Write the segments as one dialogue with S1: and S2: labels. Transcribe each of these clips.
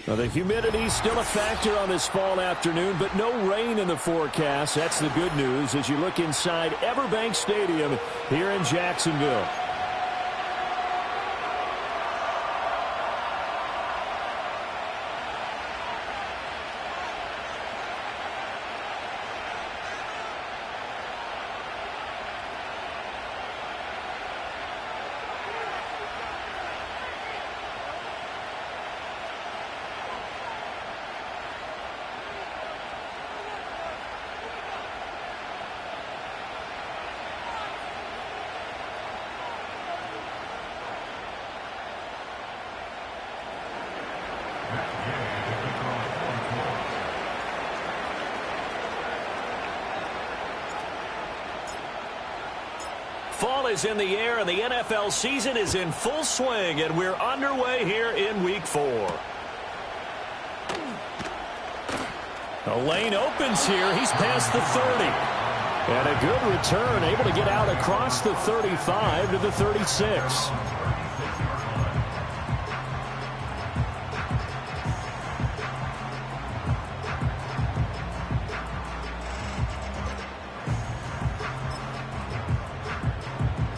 S1: Well, the humidity's still a factor on this fall afternoon, but no rain in the forecast. That's the good news as you look inside Everbank Stadium here in Jacksonville. Fall is in the air, and the NFL season is in full swing, and we're underway here in Week 4. The lane opens here. He's past the 30. And a good return, able to get out across the 35 to the 36.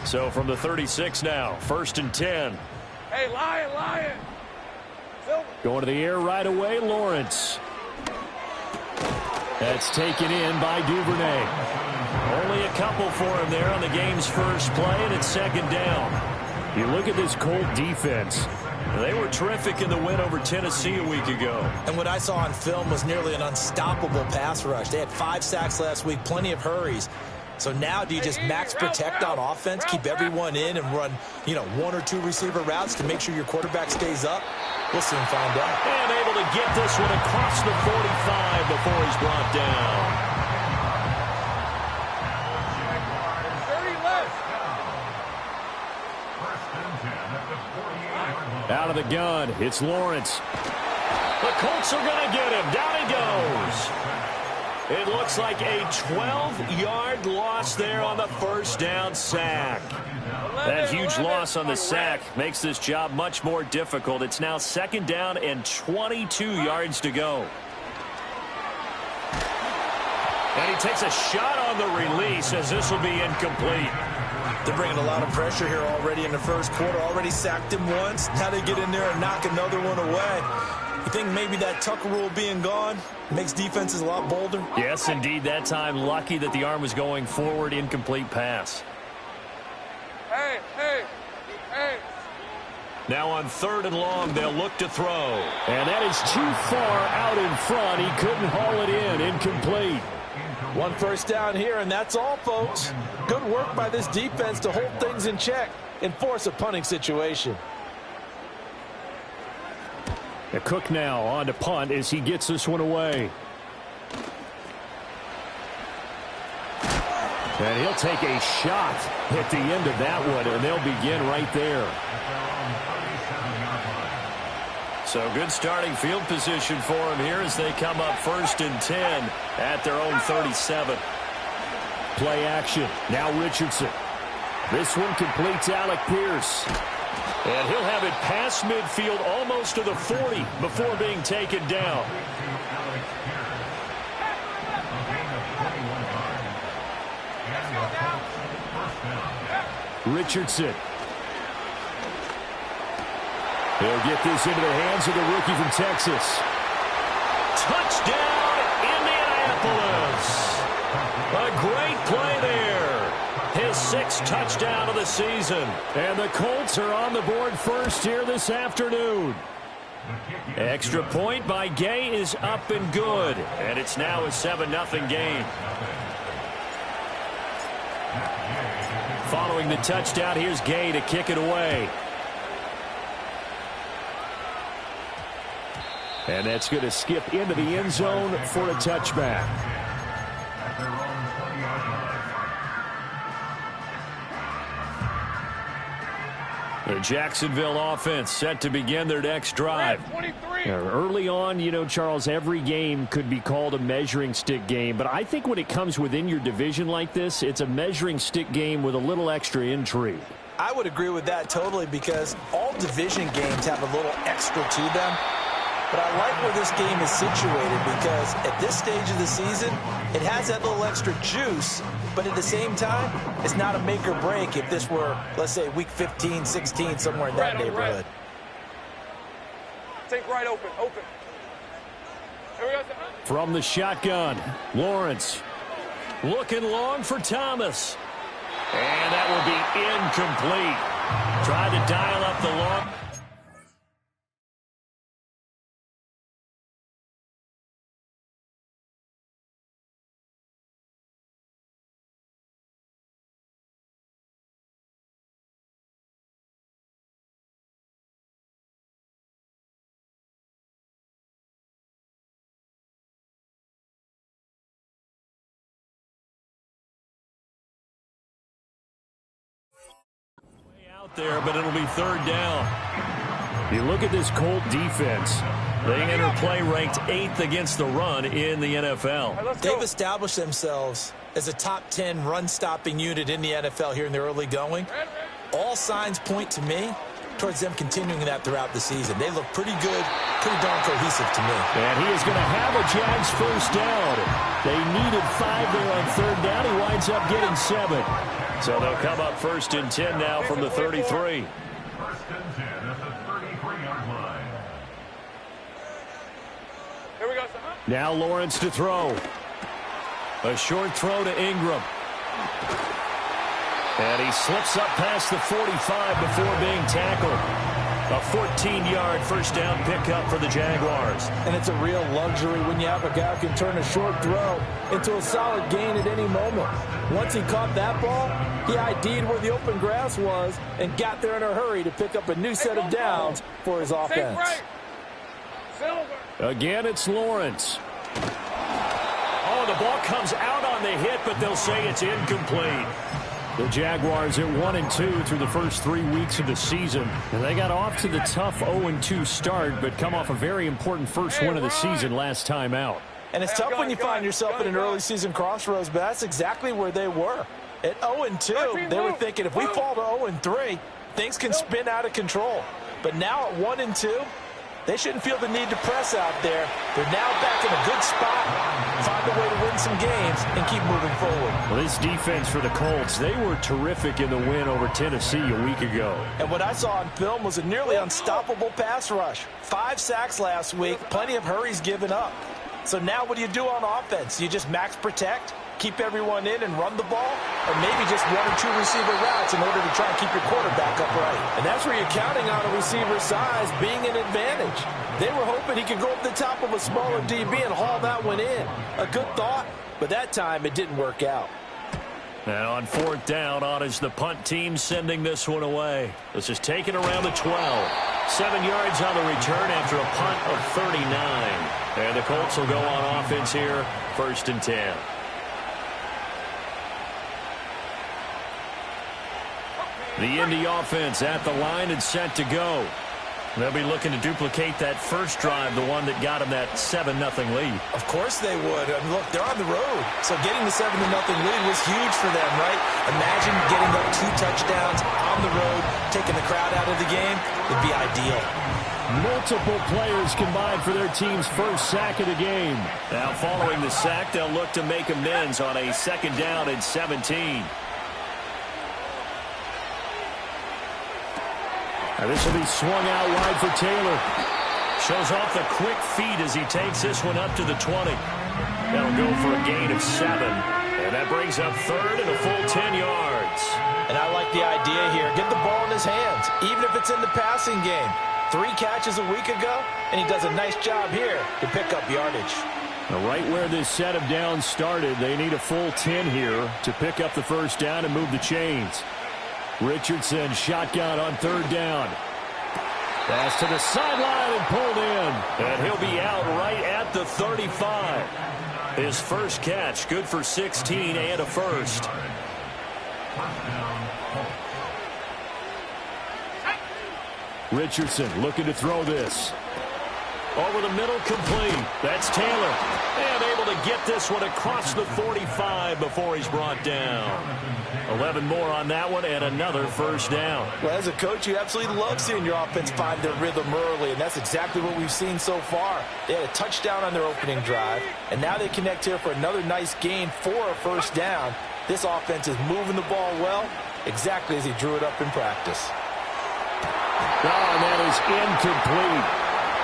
S1: So from the 36 now, 1st and 10.
S2: Hey, Lion.
S1: Going to the air right away, Lawrence. That's taken in by Duvernay. Only a couple for him there on the game's first play, and it's 2nd down. You look at this Colt defense. They were terrific in the win over Tennessee a week ago.
S3: And what I saw on film was nearly an unstoppable pass rush. They had 5 sacks last week, plenty of hurries. So now do you just max protect on offense, keep everyone in, and run, 1 or 2 receiver routes to make sure your quarterback stays up? We'll soon find out.
S1: And able to get this one across the 45 before he's brought down.
S2: 30 left.
S1: Out of the gun, it's Lawrence. The Colts are going to get him. Down he goes. It looks like a 12-yard loss there on the first down sack. That huge loss on the sack makes this job much more difficult. It's now 2nd down and 22 yards to go. And he takes a shot on the release as this will be incomplete.
S3: They're bringing a lot of pressure here already in the first quarter. Already sacked him once. Now they get in there and knock another one away. You think maybe that Tucker rule being gone makes defenses a lot bolder?
S1: Yes, indeed. That time, lucky that the arm was going forward. Incomplete pass.
S2: Hey.
S1: Now on 3rd and long, they'll look to throw. And that is too far out in front. He couldn't haul it in. Incomplete.
S4: 1 first down here, and that's all, folks. Good work by this defense to hold things in check and force a punting situation.
S1: Cook now on to punt as he gets this one away. And he'll take a shot at the end of that one, and they'll begin right there. So good starting field position for him here as they come up 1st and 10 at their own 37. Play action. Now Richardson. This one completes Alec Pierce. And he'll have it past midfield almost to the 40 before being taken down. Richardson. He'll get this into the hands of the rookie from Texas. Touchdown, Indianapolis. A great play there. His 6th touchdown of the season. And the Colts are on the board first here this afternoon. Extra point by Gay is up and good. And it's now a 7-0 game. Following the touchdown, here's Gay to kick it away. And that's going to skip into the end zone for a touchback. The Jacksonville offense set to begin their next drive. Early on, Charles, every game could be called a measuring stick game. But I think when it comes within your division like this, it's a measuring stick game with a little extra intrigue.
S3: I would agree with that totally because all division games have a little extra to them. But I like where this game is situated because at this stage of the season, it has that little extra juice, but at the same time, it's not a make or break if this were, let's say, week 15, 16, somewhere in that neighborhood.
S2: Take right open. Here we go.
S1: From the shotgun, Lawrence looking long for Thomas. And that will be incomplete. Tried to dial up the long. There, but it'll be third down. You look at this Colt defense. They enter play ranked 8th against the run in the NFL.
S2: Right,
S3: they've established themselves as a top 10 run-stopping unit in the NFL here in the early going. All signs point to me towards them continuing that throughout the season. They look pretty good, pretty darn cohesive to me.
S1: And he is going to have a Jags first down. They needed 5 there on third down. He winds up getting 7. So they'll come up 1st and 10 now from the 33.
S5: 1st and 10 at the 33-yard line.
S2: Here we go.
S1: Now Lawrence to throw. A short throw to Ingram. And he slips up past the 45 before being tackled. A 14-yard first down pickup for the Jaguars.
S4: And it's a real luxury when you have a guy who can turn a short throw into a solid gain at any moment. Once he caught that ball, he ID'd where the open grass was and got there in a hurry to pick up a new set of downs for his offense.
S1: Again, it's Lawrence. Oh, the ball comes out on the hit, but they'll say it's incomplete. The Jaguars at 1-2 through the first 3 weeks of the season. And they got off to the tough 0-2 start, but come off a very important first win of the season last time out.
S4: And it's tough when you find yourself in an early season crossroads, but that's exactly where they were. At 0-2, they were thinking if we fall to 0-3, things can spin out of control. But now at 1-2, they shouldn't feel the need to press out there. They're now back in a good spot, find a way to win some games, and keep moving forward.
S1: Well, this defense for the Colts, they were terrific in the win over Tennessee a week ago.
S4: And what I saw on film was a nearly unstoppable pass rush. 5 sacks last week, plenty of hurries given up. So now what do you do on offense? You just max protect, keep everyone in and run the ball, or maybe just 1 or 2 receiver routes in order to try and keep your quarterback upright.
S3: And that's where you're counting on a receiver's size being an advantage.
S4: They were hoping he could go up the top of a smaller DB and haul that one in. A good thought, but that time it didn't work out.
S1: And on 4th down, on is the punt team sending this one away. This is taken around the 12. 7 yards on the return after a punt of 39. And the Colts will go on offense here, 1st and 10. The Indy offense at the line and set to go. They'll be looking to duplicate that first drive, the one that got them that 7-0 lead.
S3: Of course they would. I mean, look, they're on the road. So getting the 7-0 lead was huge for them, right? Imagine getting up 2 touchdowns on the road, taking the crowd out of the game. It'd be ideal.
S1: Multiple players combined for their team's first sack of the game. Now following the sack, they'll look to make amends on a 2nd down and 17. Now this will be swung out wide for Taylor. Shows off the quick feet as he takes this one up to the 20. That'll go for a gain of 7. And that brings up 3rd and a full 10 yards.
S3: And I like the idea here. Get the ball in his hands, even if it's in the passing game. 3 catches a week ago, and he does a nice job here to pick up yardage.
S1: Now right where this set of downs started, they need a full 10 here to pick up the first down and move the chains. Richardson shotgun on 3rd down. Pass to the sideline and pulled in. And he'll be out right at the 35. His first catch, good for 16 and a first. Richardson looking to throw this. Over the middle, complete. That's Taylor. And able to get this one across the 45 before he's brought down. 11 more on that one and another first down.
S4: Well, as a coach, you absolutely love seeing your offense find their rhythm early, and that's exactly what we've seen so far. They had a touchdown on their opening drive, and now they connect here for another nice gain for a first down. This offense is moving the ball well, exactly as he drew it up in practice.
S1: Oh, and that is incomplete.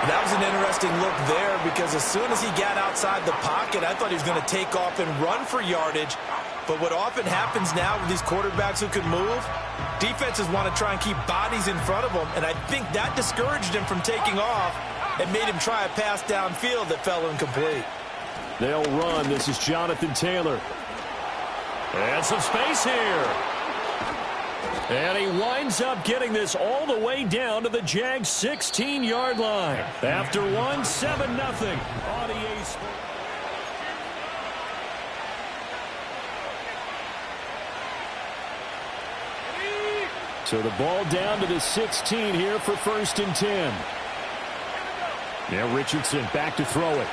S4: That was an interesting look there because as soon as he got outside the pocket, I thought he was going to take off and run for yardage. But what often happens now with these quarterbacks who can move, defenses want to try and keep bodies in front of them, and I think that discouraged him from taking off and made him try a pass downfield that fell incomplete.
S1: They'll run. This is Jonathan Taylor. And some space here. And he winds up getting this all the way down to the Jags' 16-yard line. After one, 7-0. So the ball down to the 16 here for 1st and 10. Now Richardson back to throw it.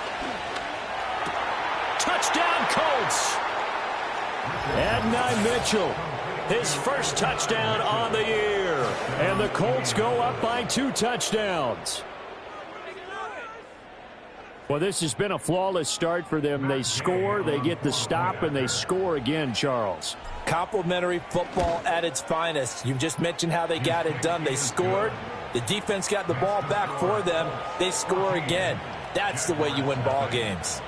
S1: Touchdown, Colts. Adonai Mitchell. His first touchdown on the year. And the Colts go up by 2 touchdowns. Well, this has been a flawless start for them. They score, they get the stop, and they score again, Charles.
S4: Complimentary football at its finest. You just mentioned how they got it done. They scored. The defense got the ball back for them. They score again. That's the way you win ball games.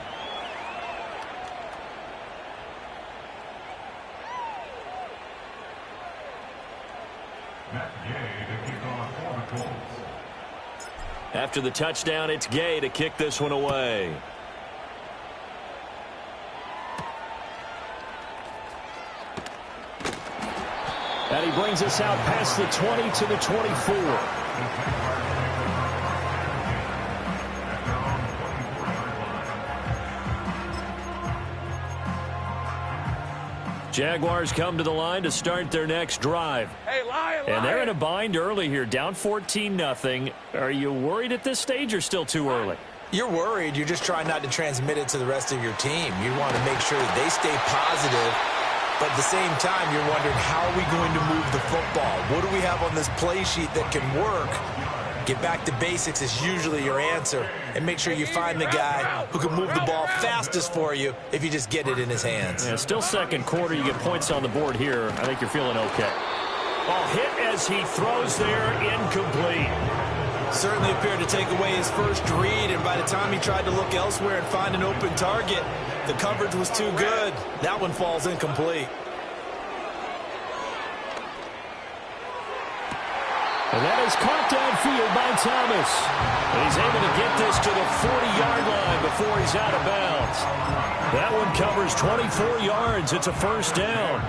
S1: After the touchdown, it's Gay to kick this one away. And he brings us out past the 20 to the 24. Jaguars come to the line to start their next drive.
S2: Hey, Lion.
S1: And they're in a bind early here, down 14-0. Are you worried at this stage or still too early?
S4: You're worried. You're just trying not to transmit it to the rest of your team. You want to make sure that they stay positive. But at the same time, you're wondering, how are we going to move the football? What do we have on this play sheet that can work? Get back to basics is usually your answer. And make sure you find the guy who can move the ball fastest for you if you just get it in his hands.
S1: Yeah, still second quarter. You get points on the board here. I think you're feeling okay. Ball hit as he throws there, incomplete.
S4: Certainly appeared to take away his first read, and by the time he tried to look elsewhere and find an open target, the coverage was too good. That one falls incomplete.
S1: And that is caught downfield by Thomas. And he's able to get this to the 40-yard line before he's out of bounds. That one covers 24 yards. It's a first down.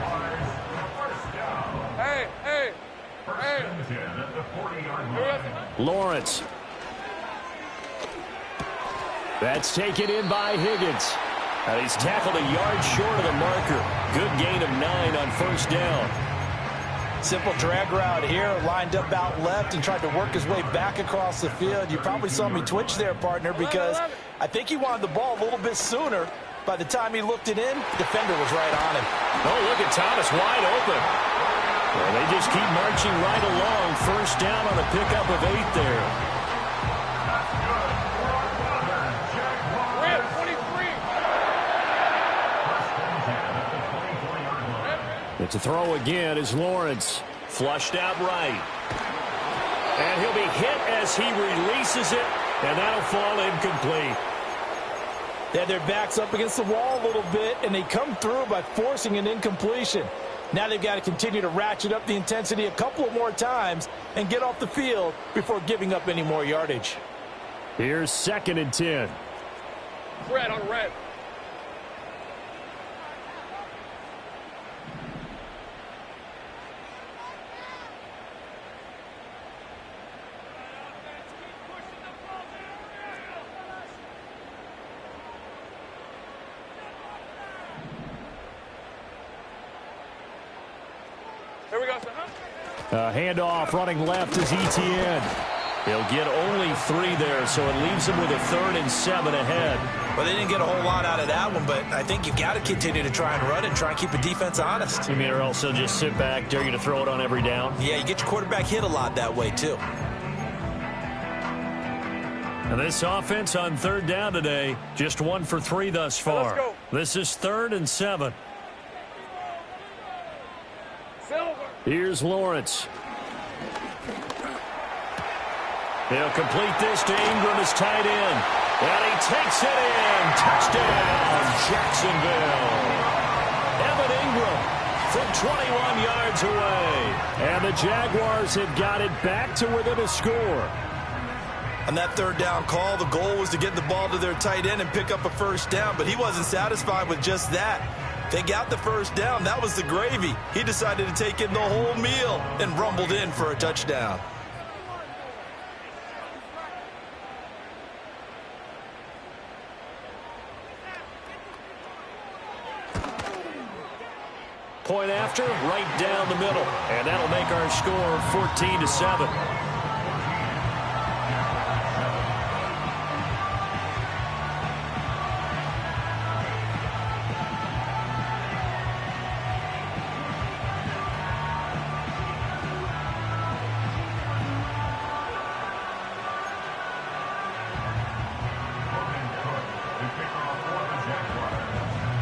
S2: Hey.
S1: Lawrence. That's taken in by Higgins. And he's tackled a yard short of the marker. Good gain of 9 on first down.
S4: Simple drag route here, lined up out left and tried to work his way back across the field. You probably saw me twitch there, partner, because I think he wanted the ball a little bit sooner. By the time he looked it in, defender was right on him.
S1: Oh, look at Thomas wide open. Well, they just keep marching right along. First down on a pickup of 8 there. To throw again is Lawrence. Flushed out right. And he'll be hit as he releases it, and that'll fall incomplete.
S4: They had their backs up against the wall a little bit, and they come through by forcing an incompletion. Now they've got to continue to ratchet up the intensity a couple of more times and get off the field before giving up any more yardage.
S1: Here's 2nd and 10.
S2: Red on red.
S1: Handoff running left is Etienne. He'll get only 3 there, so it leaves him with a 3rd and 7 ahead.
S3: Well, they didn't get a whole lot out of that one, but I think you've got to continue to try and run it and try and keep the defense honest.
S1: You mean or else they'll just sit back, dare you to throw it on every down?
S3: Yeah, you get your quarterback hit a lot that way, too.
S1: And this offense on 3rd down today, just 1 for 3 thus far. This is 3rd and 7. Here's Lawrence. He'll complete this to Ingram as tight end. And he takes it in. Touchdown, Jacksonville. Evan Ingram from 21 yards away. And the Jaguars have got it back to within a score.
S3: On that 3rd down call, the goal was to get the ball to their tight end and pick up a 1st down, but he wasn't satisfied with just that. They got the 1st down. That was the gravy. He decided to take in the whole meal and rumbled in for a touchdown.
S1: Point after, right down the middle. And that'll make our score 14-7.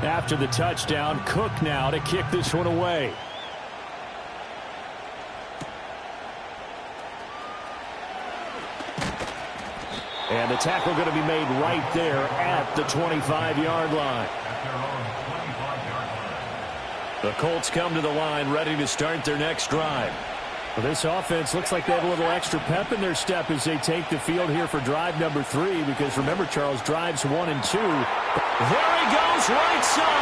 S1: After the touchdown, Cook now to kick this one away. And the tackle going to be made right there at the 25-yard line. The Colts come to the line ready to start their next drive. Well, this offense looks like they have a little extra pep in their step as they take the field here for drive number 3, because remember, Charles, drives 1 and 2. There he goes, right side.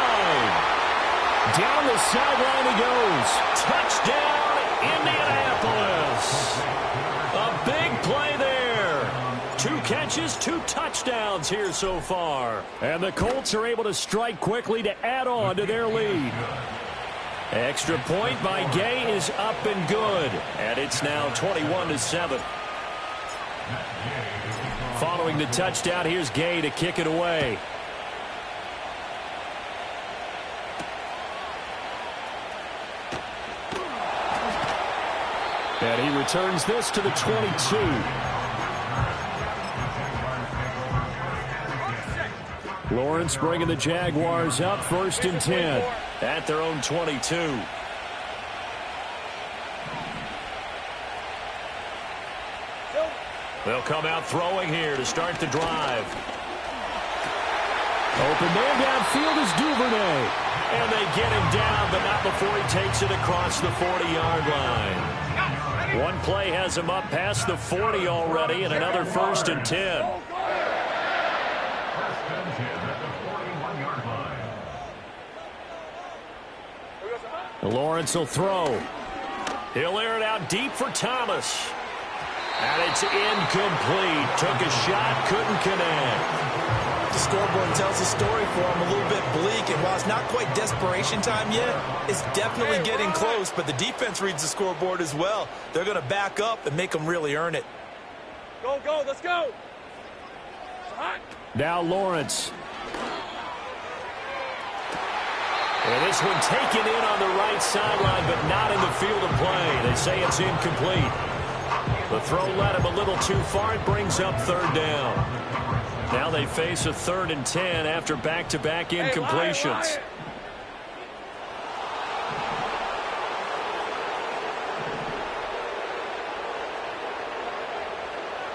S1: Down the sideline he goes. Touchdown, Indianapolis. A big play there. 2 catches, 2 touchdowns here so far. And the Colts are able to strike quickly to add on to their lead. Extra point by Gay is up and good. And it's now 21-7. Following the touchdown, here's Gay to kick it away. And he returns this to the 22. Lawrence bringing the Jaguars up 1st and 10 at their own 22. They'll come out throwing here to start the drive. Open man downfield is Duvernay. And they get him down, but not before he takes it across the 40-yard line. One play has him up past the 40 already, and another 1st and 10. Lawrence will throw. He'll air it out deep for Thomas. And it's incomplete. Took a shot, couldn't connect.
S3: The scoreboard tells the story for him, a little bit bleak, and while it's not quite desperation time yet, it's definitely getting close, but the defense reads the scoreboard as well. They're going to back up and make them really earn it.
S2: Go, go, let's go.
S1: Now Lawrence. And this one taken in on the right sideline, but not in the field of play. They say it's incomplete. The throw led him a little too far. It brings up 3rd down. Now they face a 3rd and 10 after back-to-back incompletions.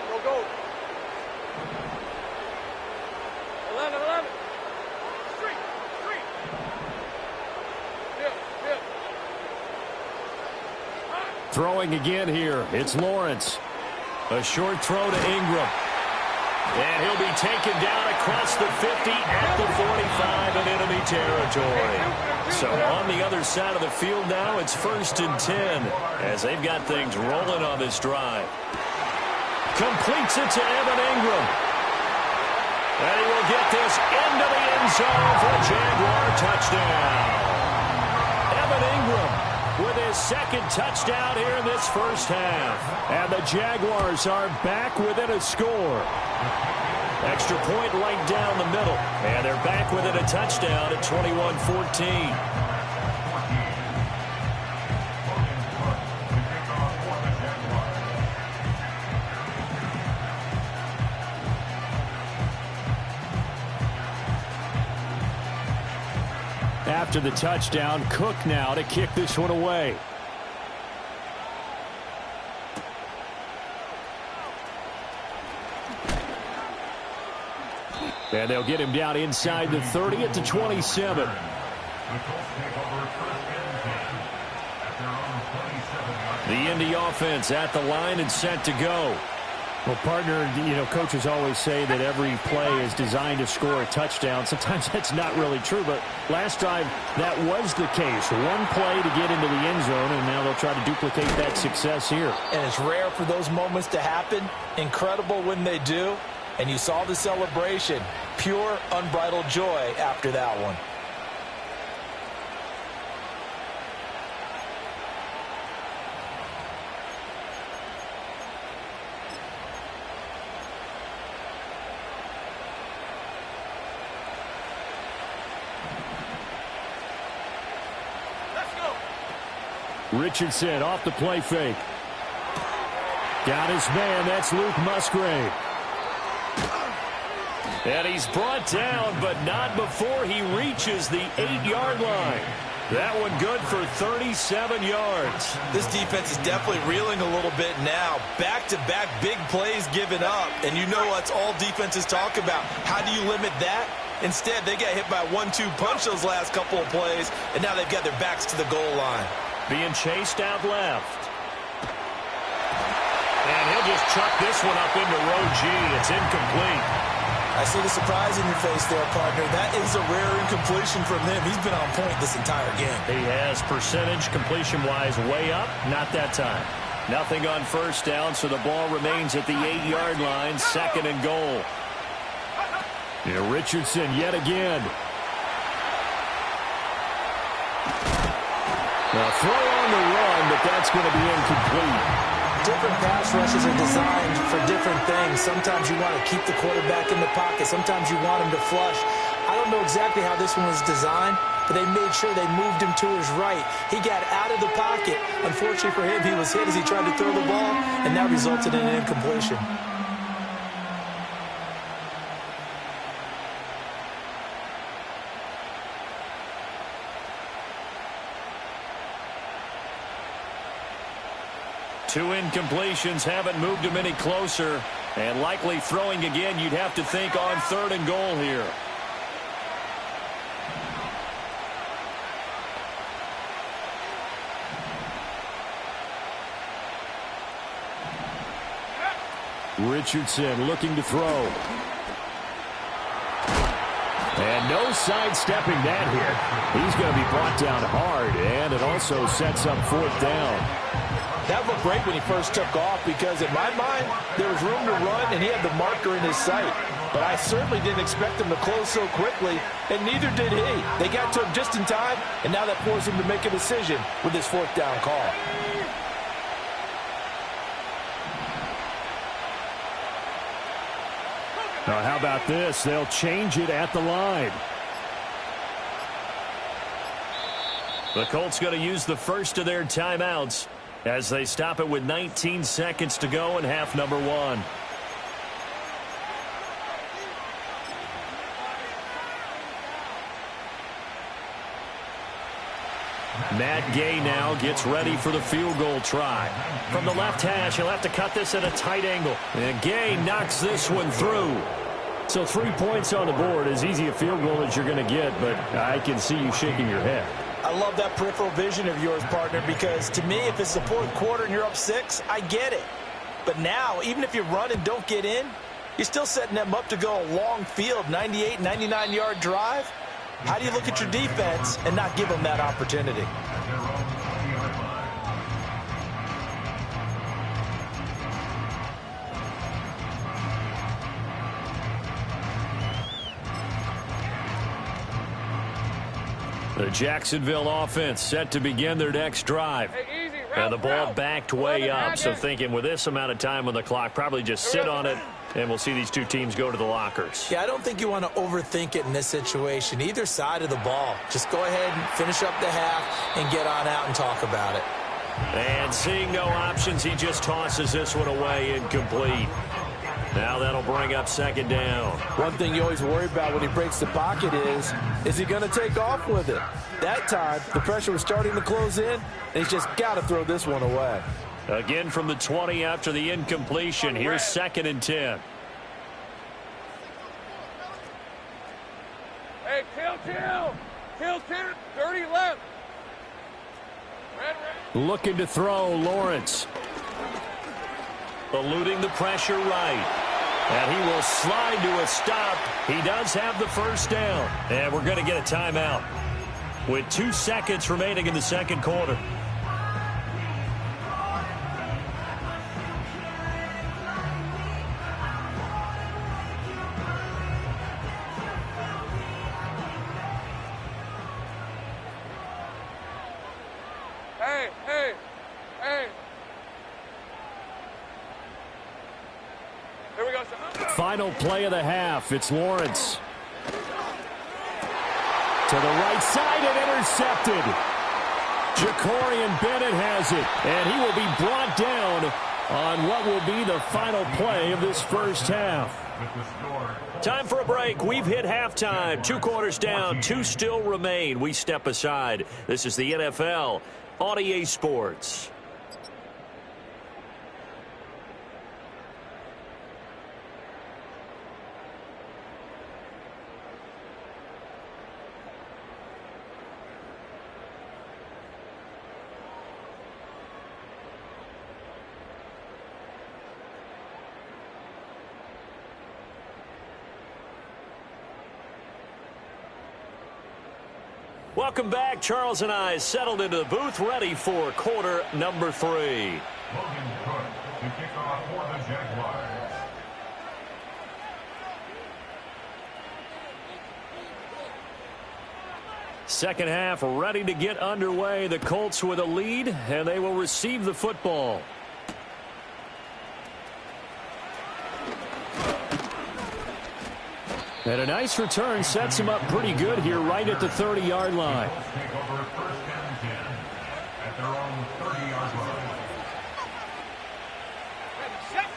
S2: Go, go. 11. Street. Hip.
S1: Throwing again here. It's Lawrence. A short throw to Ingram. And he'll be taken down across the 50 at the 45 in enemy territory. So on the other side of the field now, it's 1st and 10 as they've got things rolling on this drive. Completes it to Evan Ingram. And he will get this into the end zone for a Jaguar touchdown. Evan Ingram with his his second touchdown here in this first half. And the Jaguars are back within a score. Extra point right down the middle. And they're back within a touchdown at 21-14. After the touchdown, Cook now to kick this one away. And they'll get him down inside the 30 at the 27. The Indy offense at the line and set to go. Well, partner, coaches always say that every play is designed to score a touchdown. Sometimes that's not really true, but last drive, that was the case. One play to get into the end zone, and now they'll try to duplicate that success here.
S4: And it's rare for those moments to happen. Incredible when they do. And you saw the celebration. Pure, unbridled joy after that one.
S1: Richardson off the play fake. Got his man. That's Luke Musgrave. And he's brought down, but not before he reaches the 8-yard line. That one good for 37 yards.
S3: This defense is definitely reeling a little bit now. Back-to-back big plays given up. And you know what's all defenses talk about. How do you limit that? Instead, they got hit by a 1-2 punch those last couple of plays, and now they've got their backs to the goal line.
S1: Being chased out left. And he'll just chuck this one up into row G. It's incomplete.
S3: I see the surprise in your face there, partner. That is a rare incompletion from him. He's been on point this entire game.
S1: He has percentage completion-wise way up. Not that time. Nothing on first down, so the ball remains at the 8-yard line. Second and goal. Richardson yet again. Now throw on the run, but that's going to be incomplete.
S4: Different pass rushes are designed for different things. Sometimes you want to keep the quarterback in the pocket. Sometimes you want him to flush. I don't know exactly how this one was designed, but they made sure they moved him to his right. He got out of the pocket. Unfortunately for him, he was hit as he tried to throw the ball, and that resulted in an incompletion.
S1: Two incompletions haven't moved him any closer. And likely throwing again, you'd have to think on third and goal here. Richardson looking to throw. And no sidestepping that hit. He's going to be brought down hard, and it also sets up fourth down.
S4: That looked great when he first took off because, in my mind, there was room to run, and he had the marker in his sight. But I certainly didn't expect him to close so quickly, and neither did he. They got to him just in time, and now that forced him to make a decision with his fourth down call.
S1: Now, how about this? They'll change it at the line. The Colts going to use the first of their timeouts as they stop it with 19 seconds to go in half number one. Matt Gay now gets ready for the field goal try. From the left hash, he'll have to cut this at a tight angle. And Gay knocks this one through. So 3 points on the board, as easy a field goal as you're going to get, but I can see you shaking your head.
S4: I love that peripheral vision of yours, partner, because to me, if it's the fourth quarter and you're up 6, I get it. But now, even if you run and don't get in, you're still setting them up to go a long field, 98, 99-yard drive. How do you look at your defense and not give them that opportunity?
S1: The Jacksonville offense set to begin their next drive.
S2: Hey, easy.
S1: And the ball backed way up, so thinking with this amount of time on the clock, probably just sit on it, and we'll see these two teams go to the lockers.
S3: Yeah, I don't think you want to overthink it in this situation. Either side of the ball. Just go ahead and finish up the half and get on out and talk about it.
S1: And seeing no options, he just tosses this one away, incomplete. Now that'll bring up second down.
S4: One thing you always worry about when he breaks the pocket is he going to take off with it? That time, the pressure was starting to close in, and he's just got to throw this one away.
S1: Again from the 20 after the incompletion. Here's 2nd and 10.
S2: Hey, kill, dirty left. Red.
S1: Looking to throw, Lawrence. Eluding the pressure right. And he will slide to a stop. He does have the first down. And we're going to get a timeout with 2 seconds remaining in the second quarter.
S2: Hey. Here we go, son.
S1: Final play of the half. It's Lawrence. To the right side and intercepted. Jacorian Bennett has it. And he will be brought down on what will be the final play of this first half. Time for a break. We've hit halftime. 2 quarters down. 2 still remain. We step aside. This is the NFL on EA Sports. Welcome back. Charles and I settled into the booth, ready for quarter number 3.
S5: Logan Cook to kick off for the Jaguars.
S1: Second half ready to get underway. The Colts with a lead, and they will receive the football. And a nice return sets him up pretty good here right at the 30-yard line.
S5: Take over 1st and 10 at their own 30-yard line.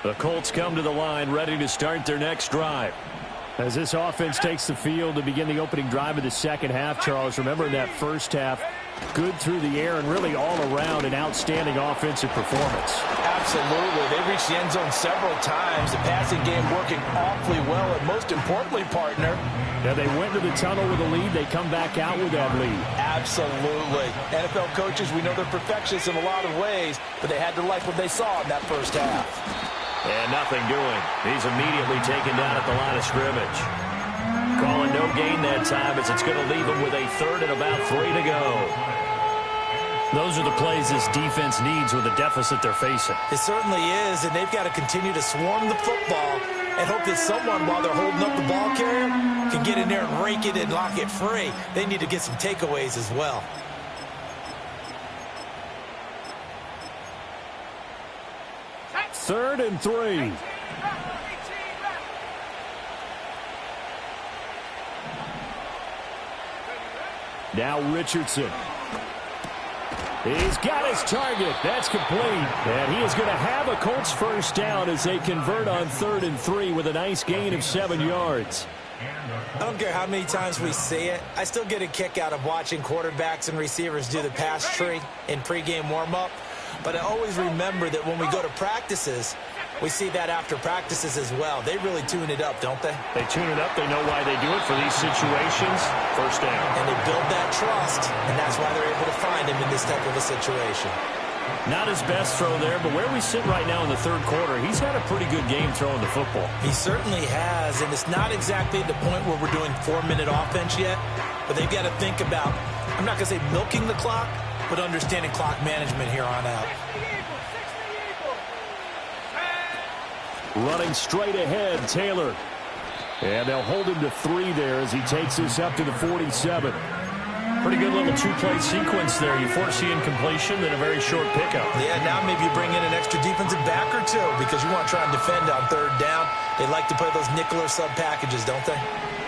S1: The Colts come to the line ready to start their next drive. As this offense takes the field to begin the opening drive of the second half, Charles, remember in that first half, good through the air and really all around an outstanding offensive performance.
S4: Absolutely. They reached the end zone several times. The passing game working awfully well. And most importantly, partner,
S1: yeah, they went to the tunnel with a lead. They come back out with that lead.
S4: Absolutely. NFL coaches, we know they're perfectionists in a lot of ways, but they had to like what they saw in that first half.
S1: And nothing doing. He's immediately taken down at the line of scrimmage. Calling no gain that time as it's going to leave him with a 3rd and about 3 to go. Those are the plays this defense needs with the deficit they're facing.
S3: It certainly is, and they've got to continue to swarm the football and hope that someone, while they're holding up the ball carrier, can get in there and rake it and lock it free. They need to get some takeaways as well.
S1: Third and 3. Now Richardson. He's got his target. That's complete. And he is going to have a Colts first down as they convert on 3rd and 3 with a nice gain of 7 yards.
S3: I don't care how many times we see it. I still get a kick out of watching quarterbacks and receivers do the pass tree in pregame warm-up. But I always remember that when we go to practices, we see that after practices as well. They really tune it up, don't they?
S1: They tune it up. They know why they do it for these situations. First down.
S3: And they build that trust, and that's why they're able to find him in this type of a situation.
S1: Not his best throw there, but where we sit right now in the 3rd quarter, he's had a pretty good game throwing the football.
S3: He certainly has, and it's not exactly at the point where we're doing 4-minute offense yet, but they've got to think about, I'm not going to say milking the clock, but understanding clock management here on out.
S1: Running straight ahead, Taylor. And they'll hold him to 3 there as he takes this up to the 47. Pretty good little two-play sequence there. You foresee incompletion, then a very short pickup.
S3: Yeah, now maybe you bring in an extra defensive back or two because you want to try and defend on third down. They like to play those nickel or sub packages, don't they?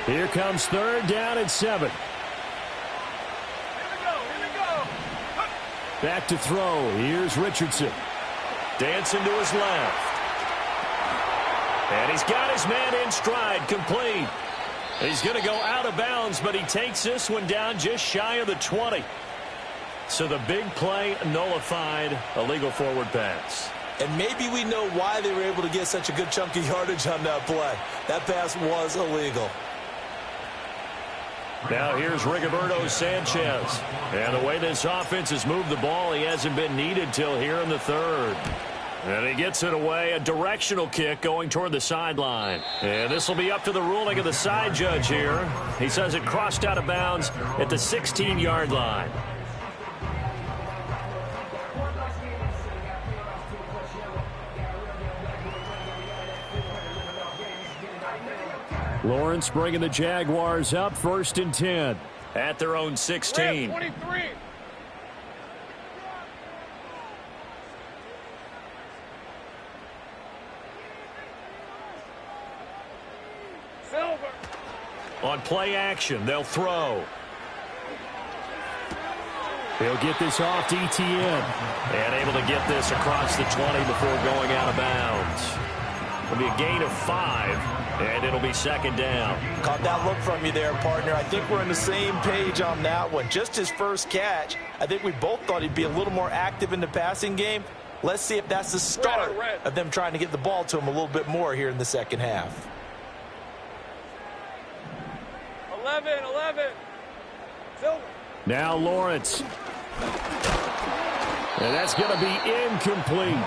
S1: Here comes third down and 7. Back to throw. Here's Richardson. Dancing to his left. And he's got his man in stride, complete. He's going to go out of bounds, but he takes this one down just shy of the 20. So the big play nullified, a legal forward pass.
S3: And maybe we know why they were able to get such a good chunk of yardage on that play. That pass was illegal.
S1: Now here's Rigoberto Sanchez. And the way this offense has moved the ball, he hasn't been needed till here in the third. And he gets it away, a directional kick going toward the sideline. And this will be up to the ruling of the side judge here. He says it crossed out of bounds at the 16-yard line. Lawrence bringing the Jaguars up, 1st and 10 at their own 16.
S2: 23. Silver.
S1: On play action, they'll throw. He'll get this off to ETN. And able to get this across the 20 before going out of bounds. It'll be a gain of 5. And it'll be 2nd down.
S3: Caught that look from you there, partner. I think we're on the same page on that one. Just his first catch. I think we both thought he'd be a little more active in the passing game. Let's see if that's the start of them trying to get the ball to him a little bit more here in the second half.
S2: 11. Silver.
S1: Now Lawrence. And that's going to be incomplete.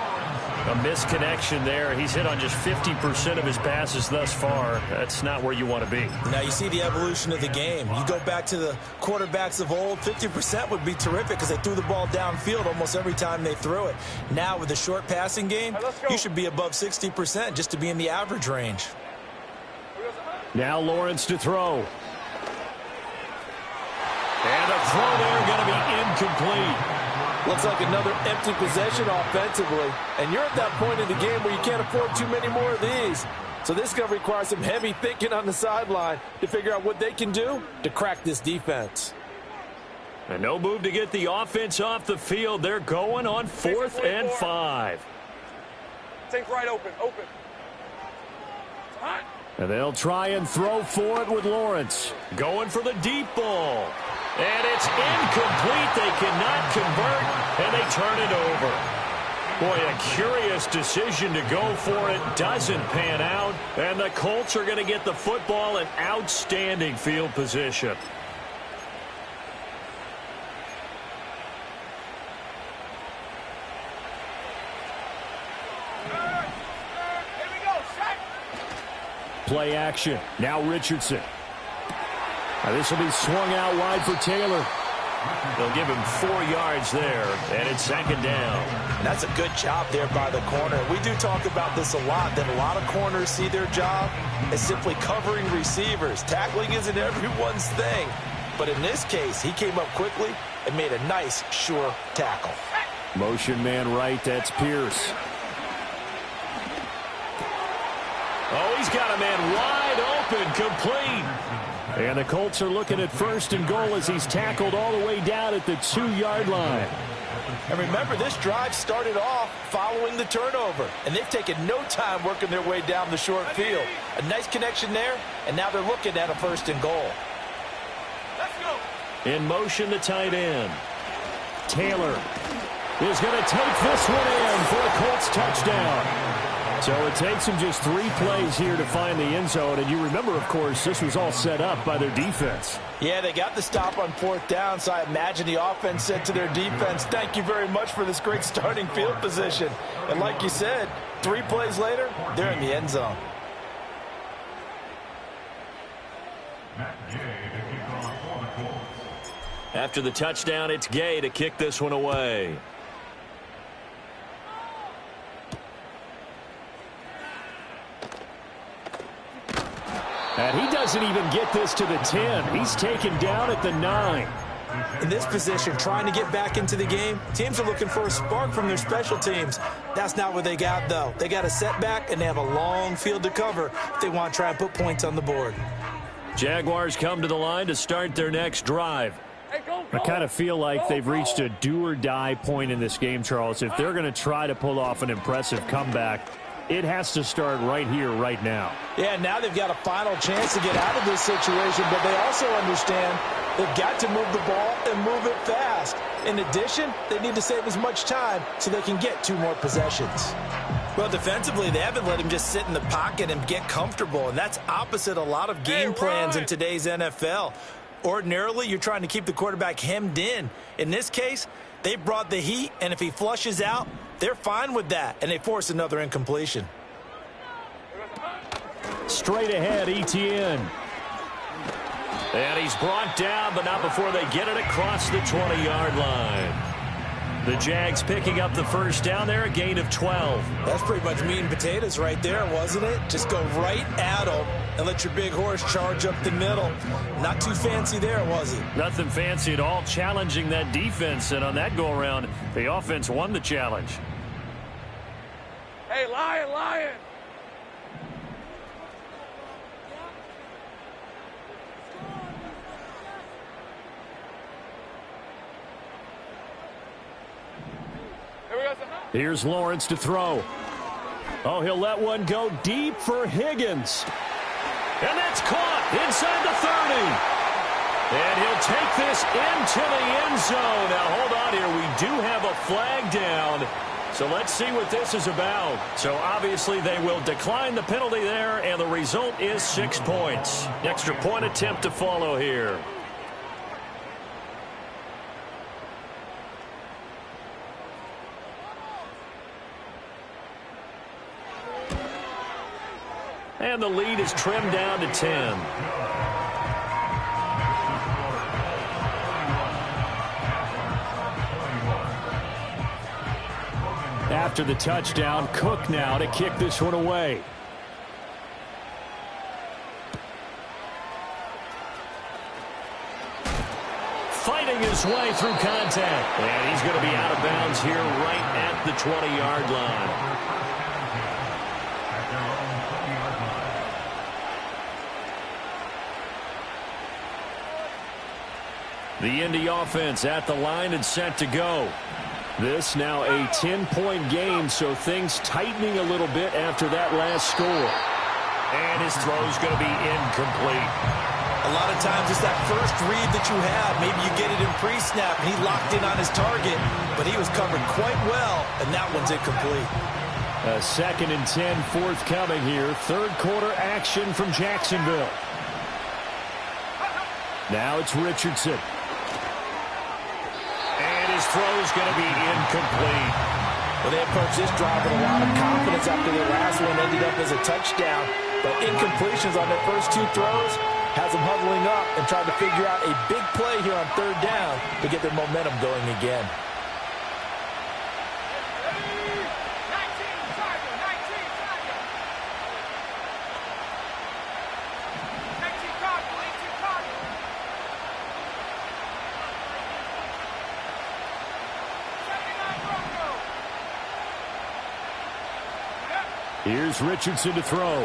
S1: A misconnection there. He's hit on just 50% of his passes thus far. That's not where you want to be.
S3: Now you see the evolution of the game. You go back to the quarterbacks of old, 50% would be terrific because they threw the ball downfield almost every time they threw it. Now with the short passing game, you should be above 60% just to be in the average range.
S1: Now Lawrence to throw. And a throw there going to be incomplete.
S4: Looks like another empty possession offensively. And you're at that point in the game where you can't afford too many more of these. So this is going to require some heavy thinking on the sideline to figure out what they can do to crack this defense.
S1: And no move to get the offense off the field. They're going on 4th and 5.
S2: Take right open. Hot.
S1: And they'll try and throw for it with Lawrence. Going for the deep ball. And it's incomplete. They cannot convert, and they turn it over. Boy, a curious decision to go for it. Doesn't pan out. And the Colts are going to get the football in outstanding field position. Play action. Now Richardson. Now this will be swung out wide for Taylor. They'll give him 4 yards there, and it's 2nd down.
S3: And that's a good job there by the corner. We do talk about this a lot, that a lot of corners see their job as simply covering receivers. Tackling isn't everyone's thing. But in this case, he came up quickly and made a nice, sure tackle.
S1: Motion man right, that's Pierce. Oh, he's got a man wide open, complete. And the Colts are looking at 1st and goal as he's tackled all the way down at the 2-yard line.
S3: And remember, this drive started off following the turnover. And they've taken no time working their way down the short field. A nice connection there, and now they're looking at a 1st and goal.
S2: Let's go.
S1: In motion, the tight end. Taylor is going to take this one in for a Colts touchdown. So it takes them just 3 plays here to find the end zone. And you remember, of course, this was all set up by their defense.
S3: Yeah, they got the stop on 4th down, so I imagine the offense said to their defense, thank you very much for this great starting field position. And like you said, 3 plays later, they're in the end zone.
S1: After the touchdown, it's Gay to kick this one away. And he doesn't even get this to the 10. He's taken down at the 9.
S3: In this position, trying to get back into the game, teams are looking for a spark from their special teams. That's not what they got, though. They got a setback, and they have a long field to cover if they want to try and put points on the board.
S1: Jaguars come to the line to start their next drive.
S6: I kind of feel like they've reached a do-or-die point in this game, Charles. If they're going to try to pull off an impressive comeback, it has to start right here, right now.
S4: Yeah, now they've got a final chance to get out of this situation, but they also understand they've got to move the ball and move it fast. In addition, they need to save as much time so they can get 2 more possessions.
S3: Well, defensively, they haven't let him just sit in the pocket and get comfortable, and that's opposite a lot of game plans in today's NFL. Ordinarily, you're trying to keep the quarterback hemmed in. In this case, they brought the heat, and if he flushes out, they're fine with that, and they force another incompletion.
S1: Straight ahead, ETN. And he's brought down, but not before they get it across the 20-yard line. The Jags picking up the first down there, a gain of 12.
S3: That's pretty much meat and potatoes right there, wasn't it? Just go right at them and let your big horse charge up the middle. Not too fancy there, was it?
S1: Nothing fancy at all, challenging that defense, and on that go-around, the offense won the challenge.
S2: Hey, Lion, Lion!
S1: Here's Lawrence to throw. Oh, he'll let one go deep for Higgins. And that's caught inside the 30. And he'll take this into the end zone. Now, hold on here. We do have a flag down. So let's see what this is about. So obviously they will decline the penalty there, and the result is 6 points. Extra point attempt to follow here. And the lead is trimmed down to 10. After the touchdown, Cook now to kick this one away. Fighting his way through contact. And he's going to be out of bounds here right at the 20-yard line. The Indy offense at the line and set to go. This now a 10-point game, so things tightening a little bit after that last score. And his throw's going to be incomplete.
S3: A lot of times it's that first read that you have. Maybe you get it in pre-snap, and he locked in on his target, but he was covered quite well, and that one's incomplete.
S1: A 2nd and 10 forthcoming here. Third quarter action from Jacksonville. Now it's Richardson. His throw's going to be incomplete.
S4: Well, they approached this drive with a lot of confidence after their last one ended up as a touchdown. But incompletions on their first 2 throws has them huddling up and trying to figure out a big play here on 3rd down to get their momentum going again.
S1: Here's Richardson to throw.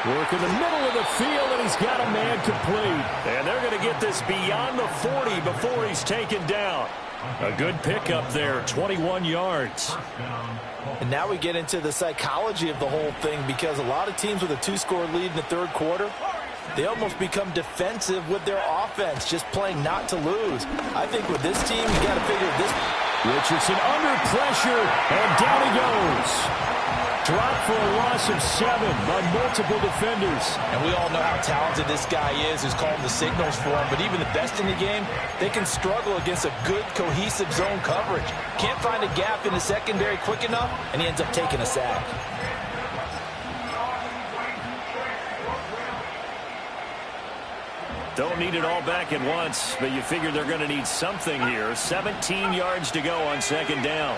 S1: Work in the middle of the field, and he's got a man complete. And they're going to get this beyond the 40 before he's taken down. A good pickup there, 21 yards.
S4: And now we get into the psychology of the whole thing, because a lot of teams with a 2-score lead in the 3rd quarter, they almost become defensive with their offense, just playing not to lose. I think with this team, you got to figure this.
S1: Richardson under pressure, and down he goes. Dropped for a loss of 7 by multiple defenders.
S4: And we all know how talented this guy is, who's calling the signals for him. But even the best in the game, they can struggle against a good, cohesive zone coverage. Can't find a gap in the secondary quick enough, and he ends up taking a sack.
S1: Don't need it all back at once, but you figure they're going to need something here. 17 yards to go on 2nd down.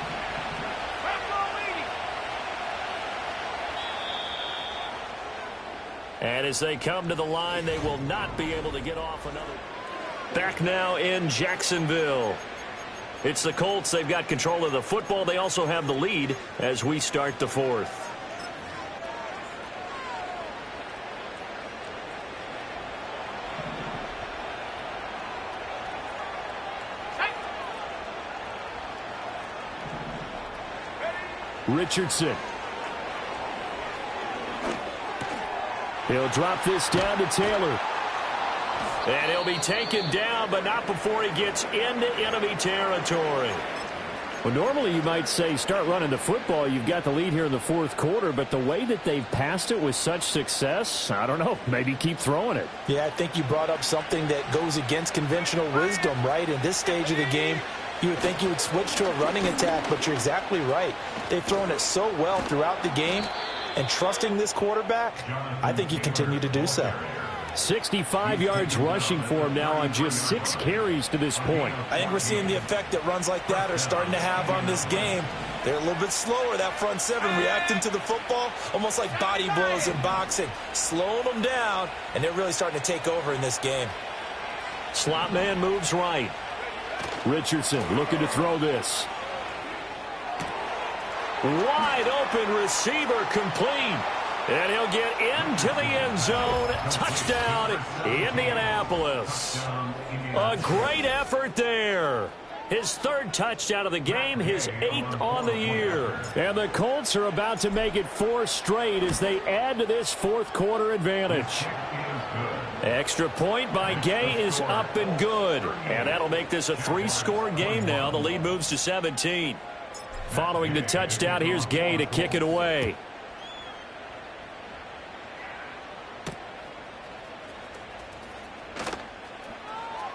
S1: And as they come to the line, they will not be able to get off another. Back now in Jacksonville. It's the Colts. They've got control of the football. They also have the lead as we start the fourth.
S6: Richardson. He'll drop this down to Taylor.
S1: And he'll be taken down, but not before he gets into enemy territory.
S6: Well, normally you might say start running the football. You've got the lead here in the fourth quarter, but the way that they've passed it with such success, I don't know, maybe keep throwing it.
S4: Yeah, I think you brought up something that goes against conventional wisdom, right? In this stage of the game, you would think you would switch to a running attack, but you're exactly right. They've thrown it so well throughout the game, and trusting this quarterback, I think you continue to do so.
S6: 65 yards rushing for him now on just 6 carries to this point.
S4: I think we're seeing the effect that runs like that are starting to have on this game. They're a little bit slower, that front seven, reacting to the football, almost like body blows in boxing, slowing them down, and they're really starting to take over in this game.
S1: Slot man moves right.
S6: Richardson looking to throw this.
S1: Wide open receiver complete. And he'll get into the end zone. Touchdown, Indianapolis. A great effort there. His 3rd touchdown of the game, his 8th on the year.
S6: And the Colts are about to make it 4 straight as they add to this fourth quarter advantage.
S1: Extra point by Gay is up and good. And that'll make this a 3-score game now. The lead moves to 17. Following the touchdown, here's Gay to kick it away.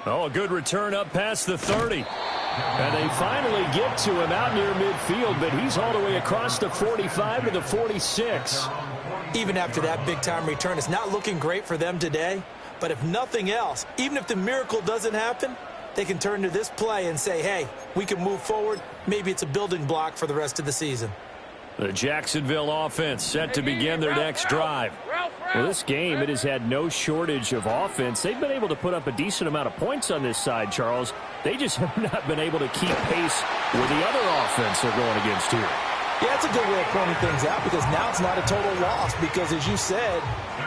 S1: Oh, a good return up past the 30.
S6: And they finally get to him out near midfield, but he's all the way across the 45 to the 46.
S4: Even after that big-time return, it's not looking great for them today. But if nothing else, even if the miracle doesn't happen, they can turn to this play and say, hey, we can move forward. Maybe it's a building block for the rest of the season.
S1: The Jacksonville offense set to begin their next drive.
S6: Well, this game, it has had no shortage of offense. They've been able to put up a decent amount of points on this side, Charles. They just have not been able to keep pace with the other offense they're going against here.
S4: Yeah, that's a good way of pointing things out because now it's not a total loss because, as you said,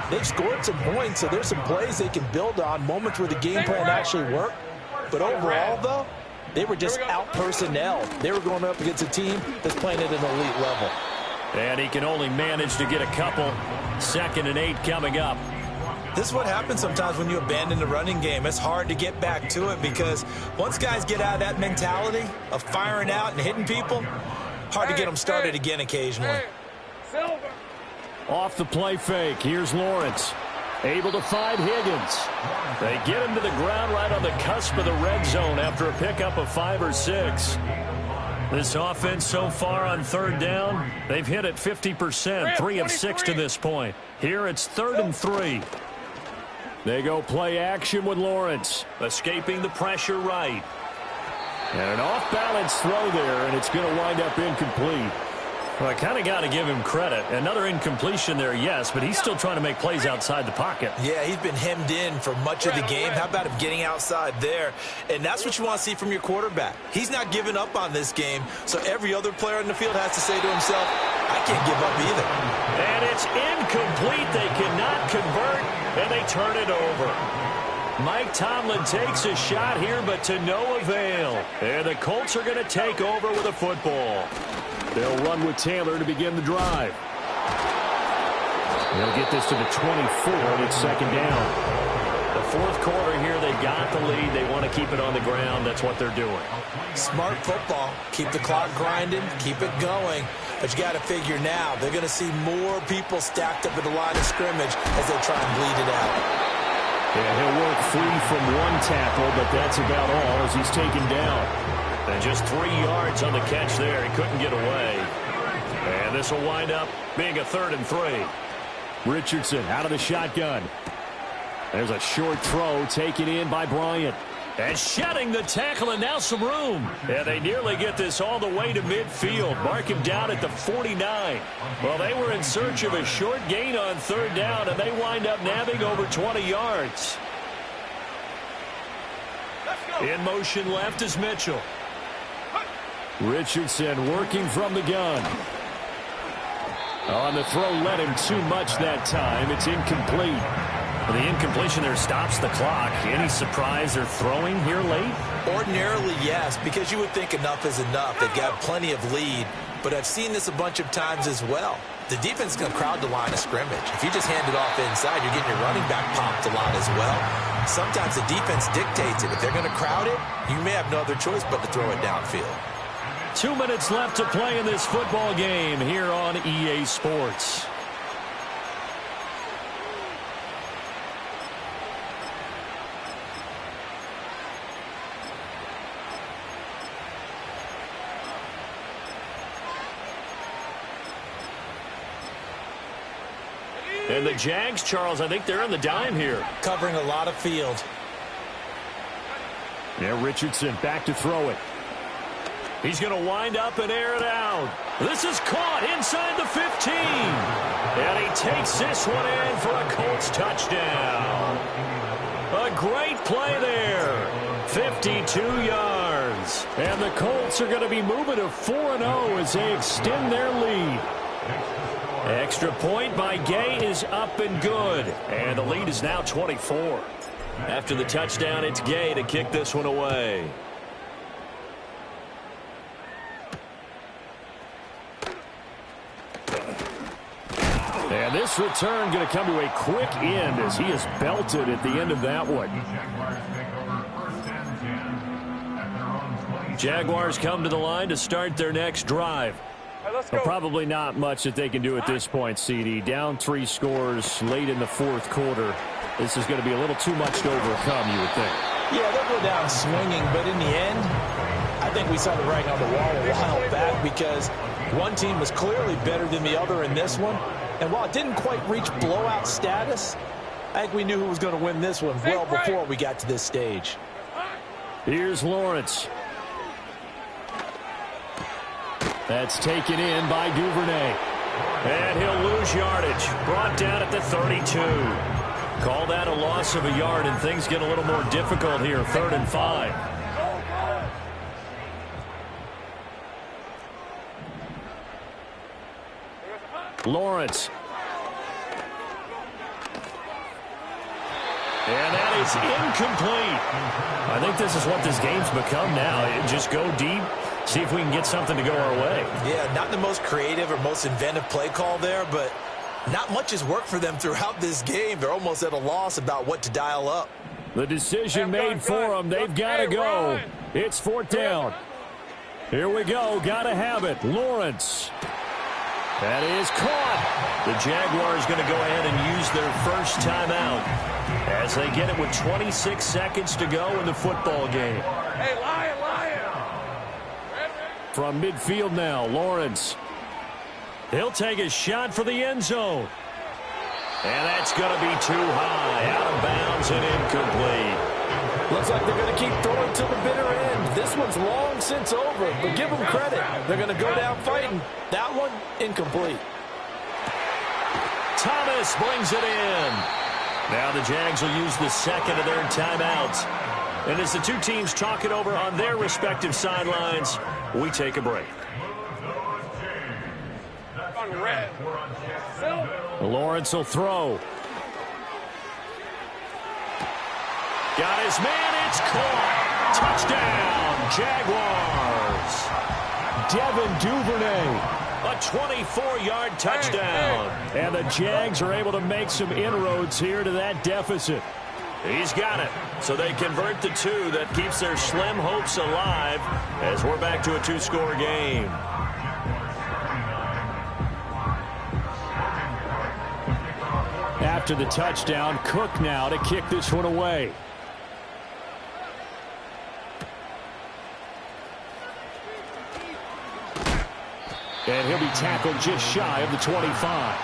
S4: they've scored some points, so there's some plays they can build on, moments where the game plan actually worked. But overall, though, they were just out-personnel. They were going up against a team that's playing at an elite level.
S1: And he can only manage to get a couple. 2nd and 8 coming up.
S4: This is what happens sometimes when you abandon the running game. It's hard to get back to it because once guys get out of that mentality of firing out and hitting people, hard to get them started again occasionally.
S6: Off the play fake, here's Lawrence. Able to find Higgins. They get him to the ground right on the cusp of the red zone after a pickup of 5 or 6.
S1: This offense so far on 3rd down, they've hit it 50%, 3 of 6 to this point. Here it's 3rd and 3.
S6: They go play action with Lawrence.
S1: Escaping the pressure right.
S6: And an off-balance throw there, and it's going to wind up incomplete.
S1: Well, I kind of got to give him credit. Another incompletion there, yes, but he's still trying to make plays outside the pocket.
S4: Yeah, he's been hemmed in for much of the game. How about him getting outside there? And that's what you want to see from your quarterback. He's not giving up on this game, so every other player in the field has to say to himself, I can't give up either.
S1: And it's incomplete. They cannot convert, and they turn it over. Mike Tomlin takes a shot here, but to no avail. And the Colts are going to take over with a football.
S6: They'll run with Taylor to begin the drive. They'll get this to the 24, and it's 2nd down.
S1: The fourth quarter here, they got the lead. They want to keep it on the ground. That's what they're doing.
S4: Smart football. Keep the clock grinding. Keep it going. But you got to figure now, they're going to see more people stacked up at the line of scrimmage as they try and bleed it out.
S6: Yeah, he'll work free from 1 tackle, but that's about all as he's taken down.
S1: And just 3 yards on the catch there. He couldn't get away. And this will wind up being a 3rd and 3.
S6: Richardson out of the shotgun. There's a short throw taken in by Bryant.
S1: And shedding the tackle, and now some room. And they nearly get this all the way to midfield. Mark him down at the 49. Well, they were in search of a short gain on 3rd down, and they wind up nabbing over 20 yards. In motion left is Mitchell.
S6: Richardson working from the gun. On the throw, led him too much that time. It's incomplete.
S1: Well, the incompletion there stops the clock. Any surprise they're throwing here late?
S3: Ordinarily, yes, because you would think enough is enough. They've got plenty of lead, but I've seen this a bunch of times as well. The defense is going to crowd the line of scrimmage. If you just hand it off inside, you're getting your running back popped a lot as well. Sometimes the defense dictates it. If they're going to crowd it, you may have no other choice but to throw it downfield.
S6: 2 minutes left to play in this football game here on EA Sports. And the Jags, Charles, I think they're in the dime here.
S3: Covering a lot of field.
S6: Yeah, Richardson back to throw it.
S1: He's going to wind up and air it out. This is caught inside the 15. And he takes this one in for a Colts touchdown. A great play there. 52 yards.
S6: And the Colts are going to be moving to 4-0 as they extend their lead.
S1: Extra point by Gay is up and good. And the lead is now 24. After the touchdown, it's Gay to kick this one away.
S6: And this return going to come to a quick end as he is belted at the end of that one.
S1: Jaguars come to the line to start their next drive.
S6: Well, probably not much that they can do at this point, CD. Down 3 scores late in the fourth quarter. This is going to be a little too much to overcome, you would think.
S4: Yeah, they'll go down swinging, but in the end, I think we saw the writing on the wall a while back because one team was clearly better than the other in this one. And while it didn't quite reach blowout status, I think we knew who was going to win this one well before we got to this stage.
S6: Here's Lawrence. That's taken in by Duvernay.
S1: And he'll lose yardage. Brought down at the 32. Call that a loss of a yard, and things get a little more difficult here. 3rd and 5.
S6: Lawrence.
S1: And that is incomplete.
S6: I think this is what this game's become now. Just go deep, see if we can get something to go our way.
S3: Yeah, not the most creative or most inventive play call there, but not much has worked for them throughout this game. They're almost at a loss about what to dial up.
S6: The decision made for them. They've got to go. It's 4th down. Here we go. Got to have it. Lawrence. That is caught.
S1: The Jaguars going to go ahead and use their first timeout as they get it with 26 seconds to go in the football game.
S2: Hey, Lion!
S6: From midfield now, Lawrence.
S1: He'll take a shot for the end zone. And that's going to be too high. Out of bounds and incomplete.
S4: Looks like they're going to keep throwing to the bitter end. This one's long since over, but give them credit. They're going to go down fighting. That one, incomplete.
S1: Thomas brings it in. Now the Jags will use the second of their timeouts. And as the two teams talk it over on their respective sidelines, we take a break.
S6: Lawrence will throw.
S1: Got his man, it's caught. Touchdown, Jaguars.
S6: Devin Duvernay.
S1: A 24-yard touchdown.
S6: And the Jags are able to make some inroads here to that deficit.
S1: He's got it. So they convert the 2. That keeps their slim hopes alive as we're back to a 2-score game.
S6: After the touchdown, Cook now to kick this one away. And he'll be tackled just shy of the 25.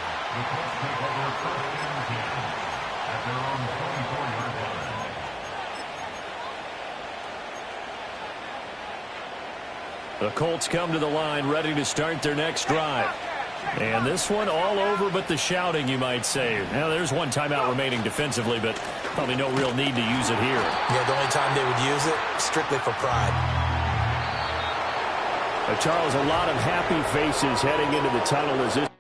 S6: The Colts come to the line ready to start their next drive. And this one all over but the shouting, you might say. Now, there's one timeout remaining defensively, but probably no real need to use it here.
S3: Yeah, the only time they would use it, strictly for pride.
S6: Charles, a lot of happy faces heading into the tunnel as this